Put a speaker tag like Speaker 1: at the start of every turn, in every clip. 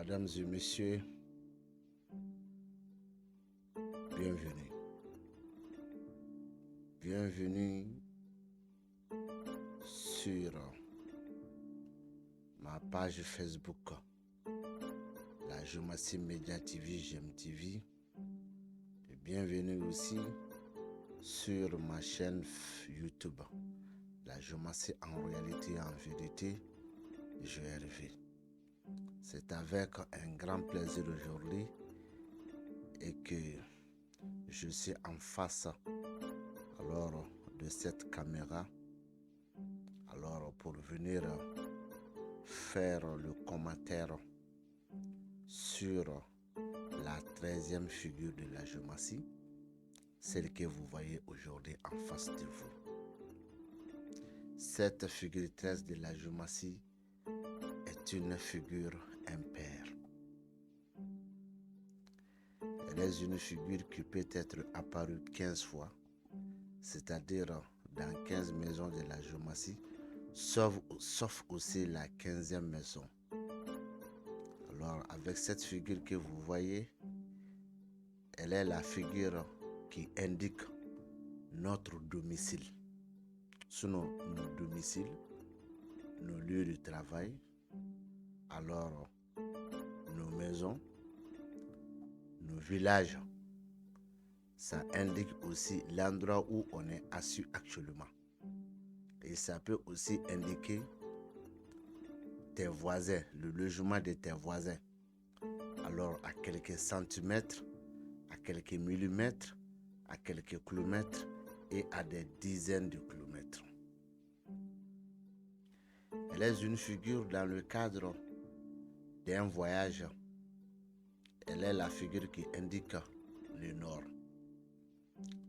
Speaker 1: Mesdames et messieurs, bienvenue. Bienvenue sur ma page Facebook, la Jomassi Media TV, GMTV. Et bienvenue aussi sur ma chaîne YouTube, la Jomassi en réalité et en vérité, GRV. C'est avec un grand plaisir aujourd'hui et que je suis en face de cette caméra pour venir faire le commentaire sur la 13e figure de la Jomassi, celle que vous voyez aujourd'hui en face de vous. Cette figure 13 de la Jomassi est une figure impaire. Elle est une figure qui peut être apparue 15 fois, c'est-à-dire dans 15 maisons de la Jomassi, sauf aussi la 15e maison. Alors, avec cette figure que vous voyez, elle est la figure qui indique notre domicile. Sinon, nos domiciles, nos lieux de travail, alors nos maisons, nos villages, ça indique aussi l'endroit où on est assis actuellement. Et ça peut aussi indiquer tes voisins, le logement de tes voisins. Alors à quelques centimètres, à quelques millimètres, à quelques kilomètres et à des dizaines de kilomètres. Elle est une figure dans le cadre d'un voyage. Elle est la figure qui indique le nord.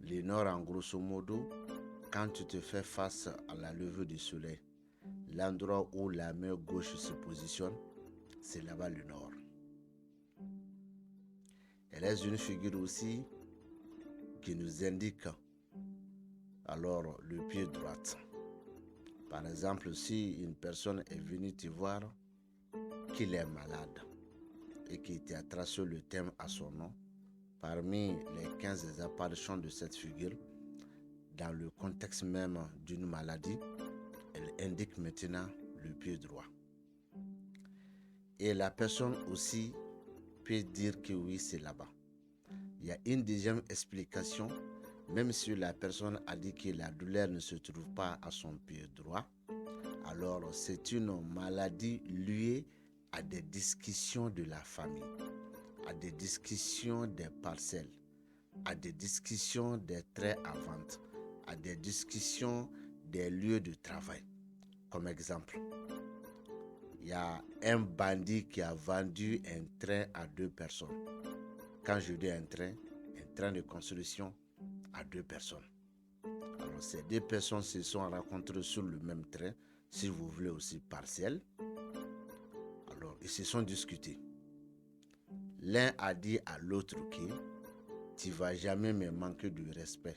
Speaker 1: Le nord, en grosso modo, quand tu te fais face à la levée du soleil, l'endroit où la main gauche se positionne, c'est là-bas le nord. Elle est une figure aussi qui nous indique alors le pied droit. Par exemple, si une personne est venue te voir qu'il est malade et qu'il t'a tracé le thème à son nom, parmi les 15 apparitions de cette figure, dans le contexte même d'une maladie, elle indique maintenant le pied droit. Et la personne aussi peut dire que oui, c'est là-bas. Il y a une deuxième explication, même si la personne a dit que la douleur ne se trouve pas à son pied droit, alors c'est une maladie liée à des discussions de la famille, à des discussions des parcelles, à des discussions des traits à vente, à des discussions des lieux de travail. Comme exemple, il y a un bandit qui a vendu un train à 2 personnes. Quand je dis un train de construction à 2 personnes. Alors ces 2 personnes se sont rencontrées sur le même train, si vous voulez aussi partiel. Alors ils se sont discutés. L'un a dit à l'autre que tu ne vas jamais me manquer de respect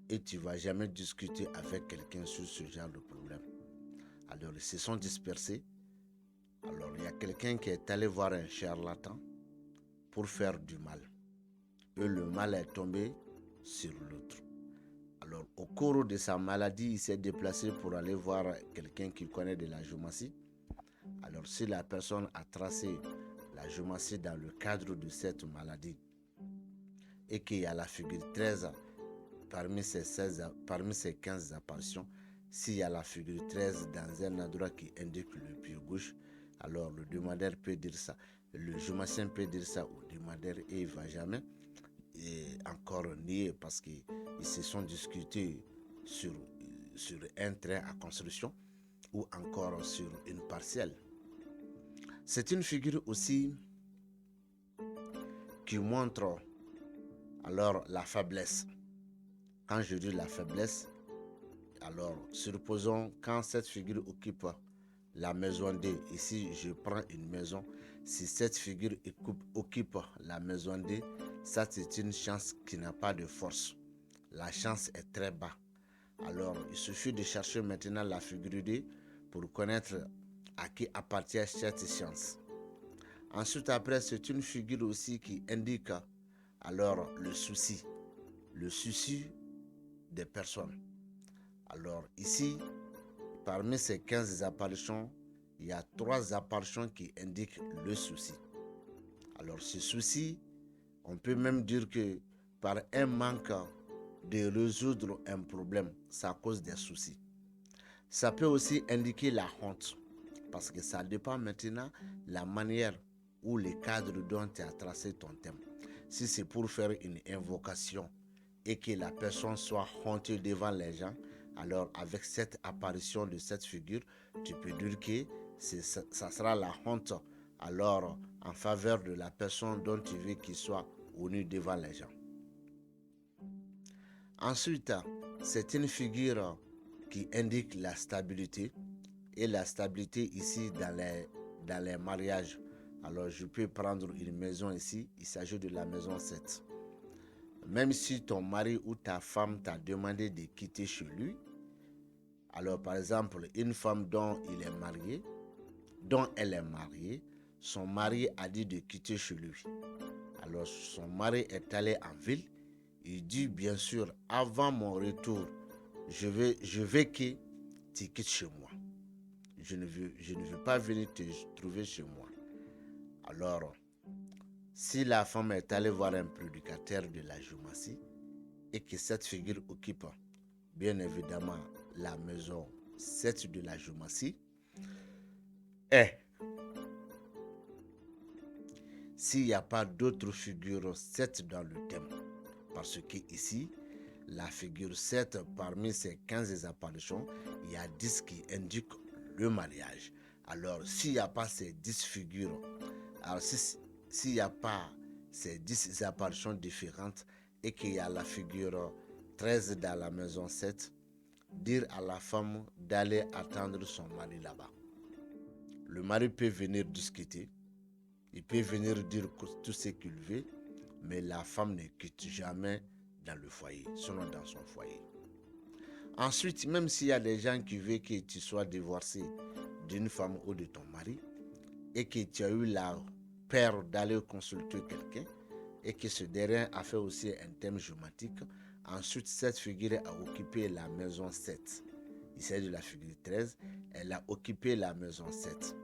Speaker 1: et tu ne vas jamais discuter avec quelqu'un sur ce genre de problème. Alors ils se sont dispersés. Alors il y a quelqu'un qui est allé voir un charlatan pour faire du mal. Et le mal est tombé sur l'autre. Alors au cours de sa maladie, il s'est déplacé pour aller voir quelqu'un qui connaît de la Jomassi. Alors si la personne a tracé la Jomassi dans le cadre de cette maladie et qu'il y a la figure 13 parmi ces 15 apparitions, s'il y a la figure 13 dans un endroit qui indique le pied gauche, alors le demandeur peut dire ça, le Jomassien peut dire ça au demandeur et il ne va jamais encore nier parce qu'ils se sont discutés sur un train à construction ou encore sur une parcelle. C'est une figure aussi qui montre alors la faiblesse. Quand je dis la faiblesse, alors supposons quand cette figure occupe la maison D, ici je prends une maison, si cette figure occupe la maison D, ça c'est une chance qui n'a pas de force. La chance est très bas. Alors il suffit de chercher maintenant la figure D pour connaître à qui appartient cette chance. Ensuite, après, c'est une figure aussi qui indique alors le souci des personnes. Alors ici, parmi ces 15 apparitions, il y a 3 apparitions qui indiquent le souci. Alors ce souci, on peut même dire que par un manque de résoudre un problème, ça cause des soucis. Ça peut aussi indiquer la honte, parce que ça dépend maintenant de la manière ou le cadre dont tu as tracé ton thème. Si c'est pour faire une invocation et que la personne soit honteuse devant les gens, alors avec cette apparition de cette figure, tu peux dire que ça sera la honte alors en faveur de la personne dont tu veux qu'il soit honni devant les gens. Ensuite, c'est une figure qui indique la stabilité. Et la stabilité ici dans les mariages. Alors je peux prendre une maison ici, il s'agit de la maison 7. Même si ton mari ou ta femme t'a demandé de quitter chez lui, alors par exemple une femme dont elle est mariée, son mari a dit de quitter chez lui. Alors son mari est allé en ville, il dit bien sûr avant mon retour, je veux que tu quittes chez moi. Je ne veux pas venir te trouver chez moi. Alors, si la femme est allée voir un prédicateur de la géomancie et que cette figure occupe bien évidemment la maison 7 de la géomancie, et s'il n'y a pas d'autres figures 7 dans le thème, parce que ici, la figure 7, parmi ces 15 apparitions, il y a 10 qui indiquent le mariage. Alors, s'il n'y a pas ces 10 figures, alors s'il n'y a pas ces 10 apparitions différentes et qu'il y a la figure 13 dans la maison 7, dire à la femme d'aller attendre son mari là-bas. Le mari peut venir discuter, il peut venir dire tout ce qu'il veut, mais la femme ne quitte jamais dans le foyer, sinon dans son foyer. Ensuite, même s'il y a des gens qui veulent que tu sois divorcé d'une femme ou de ton mari et que tu as eu la peur d'aller consulter quelqu'un et que ce dernier a fait aussi un thème géomatique, ensuite cette figure a occupé la maison 7. Il s'agit de la figure 13, elle a occupé la maison 7.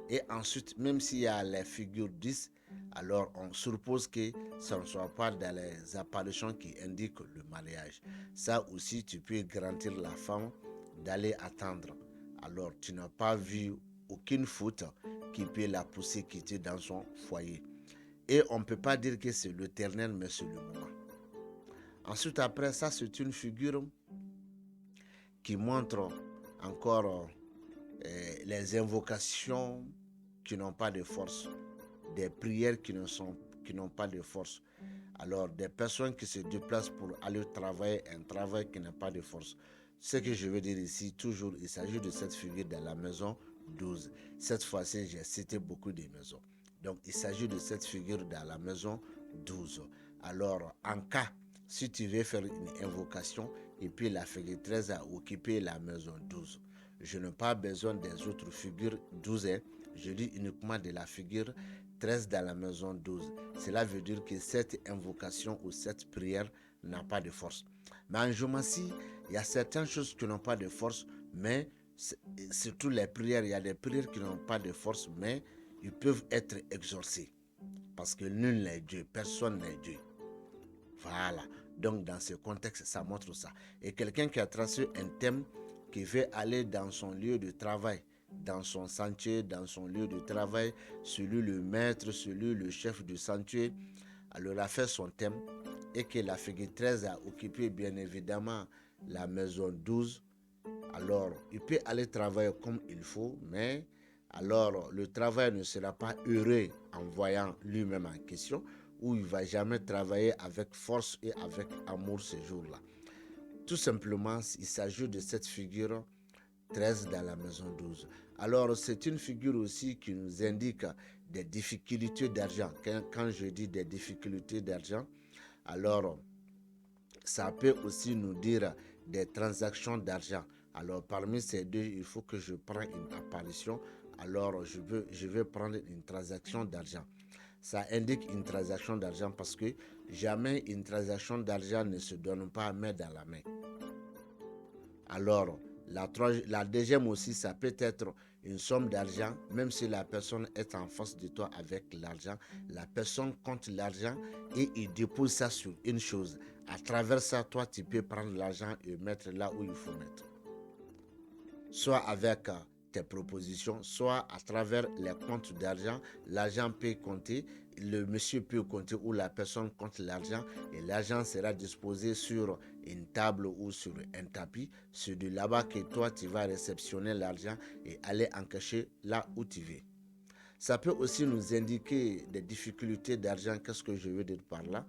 Speaker 1: Et ensuite, même s'il y a les figures 10, alors on suppose que ça ne soit pas dans les apparitions qui indiquent le mariage. Ça aussi, tu peux garantir la femme d'aller attendre. Alors, tu n'as pas vu aucune faute qui peut la pousser quitter dans son foyer. Et on ne peut pas dire que c'est l'éternel, mais c'est le moment. Ensuite, après ça, c'est une figure qui montre encore les invocations qui n'ont pas de force, des prières qui n'ont pas de force. Alors, des personnes qui se déplacent pour aller travailler un travail qui n'a pas de force. Ce que je veux dire ici, toujours, il s'agit de cette figure dans la maison 12. Cette fois-ci, j'ai cité beaucoup de maisons. Donc, il s'agit de cette figure dans la maison 12. Alors, en cas, si tu veux faire une invocation, et puis la figure 13 a occupé la maison 12. Je n'ai pas besoin des autres figures 12. Je dis uniquement de la figure 13 dans la maison 12. Cela veut dire que cette invocation ou cette prière n'a pas de force. Mais en géomancie, il y a certaines choses qui n'ont pas de force, mais surtout les prières, il y a des prières qui n'ont pas de force, mais ils peuvent être exaucés. Parce que nul n'est Dieu, personne n'est Dieu. Voilà. Donc dans ce contexte, ça montre ça. Et quelqu'un qui a tracé un thème qui veut aller dans son lieu de travail, dans son sentier, dans son lieu de travail, celui le maître, celui le chef du sentier, alors a fait son thème et que la figure 13 a occupé bien évidemment la maison 12, alors il peut aller travailler comme il faut, mais alors le travail ne sera pas heureux en voyant lui-même en question, où il ne va jamais travailler avec force et avec amour ce jour-là. Tout simplement, il s'agit de cette figure 13 dans la maison 12. Alors, c'est une figure aussi qui nous indique des difficultés d'argent. Quand je dis des difficultés d'argent, alors ça peut aussi nous dire des transactions d'argent. Alors, parmi ces deux, il faut que je prenne une apparition alors je vais prendre une transaction d'argent. Ça indique une transaction d'argent parce que jamais une transaction d'argent ne se donne pas main dans la main. Alors, la deuxième aussi, ça peut être une somme d'argent, même si la personne est en face de toi avec l'argent, la personne compte l'argent et il dépose ça sur une chose. À travers ça, toi, tu peux prendre l'argent et mettre là où il faut mettre. Soit avec tes propositions, soit à travers les comptes d'argent, l'argent peut compter, le monsieur peut compter ou la personne compte l'argent et l'argent sera disposé sur une table ou sur un tapis. C'est de là-bas que toi tu vas réceptionner l'argent et aller en cacher là où tu veux. Ça peut aussi nous indiquer des difficultés d'argent. Qu'est-ce que je veux dire par là?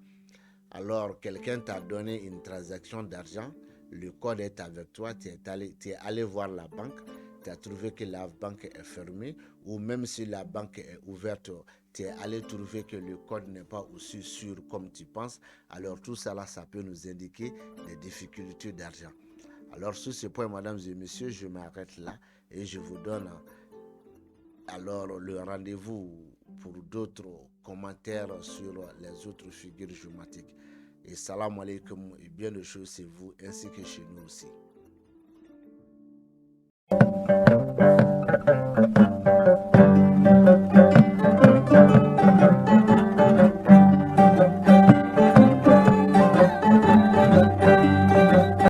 Speaker 1: Alors, quelqu'un t'a donné une transaction d'argent, le code est avec toi, tu es allé voir la banque, tu as trouvé que la banque est fermée, ou même si la banque est ouverte, tu es allé trouver que le code n'est pas aussi sûr comme tu penses. Alors, tout ça là, ça peut nous indiquer des difficultés d'argent. Alors, sur ce point, mesdames et messieurs, je m'arrête là et je vous donne alors le rendez-vous pour d'autres commentaires sur les autres figures géomatiques. Et salam alaikum et bien de choses chez vous ainsi que chez nous aussi.